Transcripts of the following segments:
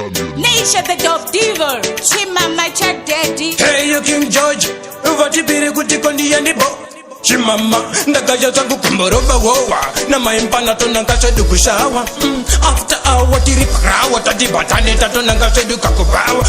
Nature the dope diva, Chimama chat daddy. Hey you King George, uvatipiri kuti kondi yandibo Chimama, ndakaja zangu kumborova wowa Na maimpana tonanga sedu kushawa After hour tiri krawa Tati batane tatonanga sedu kakubawa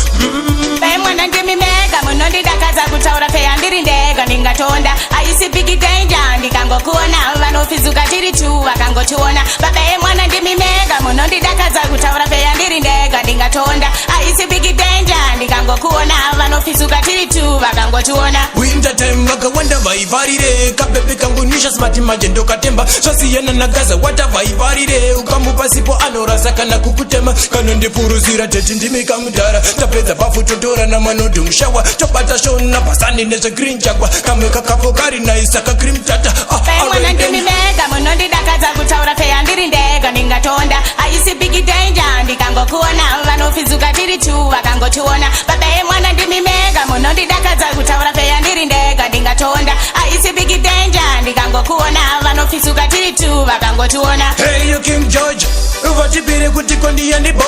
Pai mwana ndimi mega Munondi dakaza kutaura peya ndiri ndega Ningatonda, aisi bigi danger Ndikango kuona, vanofizuka tiri tu Wakango tuona, babae mwana ndimi mega Munondi dakaza kutaura peya ndiri ndega Ningatonda, aisi bigi danger Ndikango kuona, vanofizuka tiri tu Wakango tuona Winter time waka wanda vaivarire Kabebe kangu nisha smati majendo katemba Swasiyana na gaza wata vaivarire Ukamupa sipo anorasa kana kukutema Kano ndifuruzira teti ndimi kamudara Tapeza bafu totora na manodu mshawa Topata shona pasani neza green chagwa Kamweka kapokari na isaka cream tata Pai mwana ndimi mega Munondi dakaza kutaura peya ndiri ndega Ningatonda, aisi bigi danger Ndikango kuona, vanofizuka tiri tu Wakango tuona, babae mwana ndimi mega Munondi dakaza kutaura peya ndiri ndega Ningatonda, aisi bigi danger Ndikango kuona, vanofizuka tiri tu Wakango tuona Hey you King George, uvatipiri kuti kondi yandibo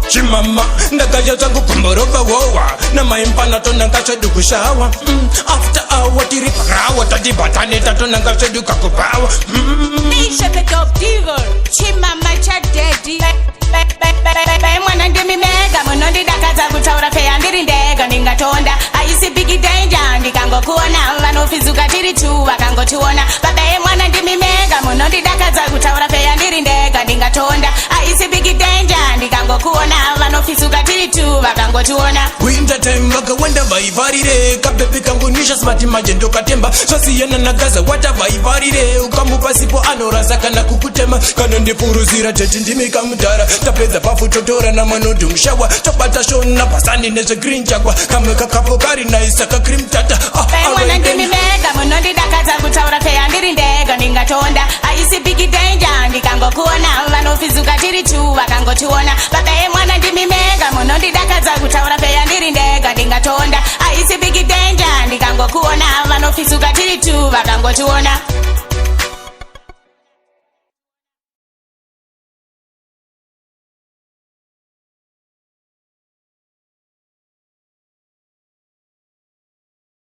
Chimama, ndakaja zangu kumborova wowa Na maimpana tonanga sedu kushawa After hour tiri krawa Tati batane tatonanga sedu kakubawa Nature the dope diva, Chimama chat daddy. Pai mwana ndimi mega Munondi dakaza kutaura peya ndiri ndega Ningatonda, aisi bigi danger Ndikango kuona, vanofizuka tiri tu Wakango tuona, babae mwana ndimi mega Munondi dakaza kutaura peya ndiri ndega Ningatonda, aisi bigi danger Ndikango kuona, vanofizuka tiri tu Wakango tuona Winter time waka wanda vaivarire Kabebe kangu nisha smati majendo katemba Swasiyana na gaza wata vaivarire Ukamupa sipo anorasa kana kukutema Kano ndifuruzira teti ndimi kamudara Tapeza bafu totora na manodu mshawa Topata shona pasani neza green chagwa Kamweka kapokari na isaka cream tata Pai mwana ndimi mega Munondi dakaza kutaura peya ndiri ndega Ningatonda, aisi bigi danger Ndikango kuona, vanofizuka tiri tu Wakango tuona, babae mwana ndimi mega Munondi dakaza kutaura peya ndiri ndega Ningatonda, aisi bigi danger Ndikango kuona, vanofizuka tiri tu Wakango tuona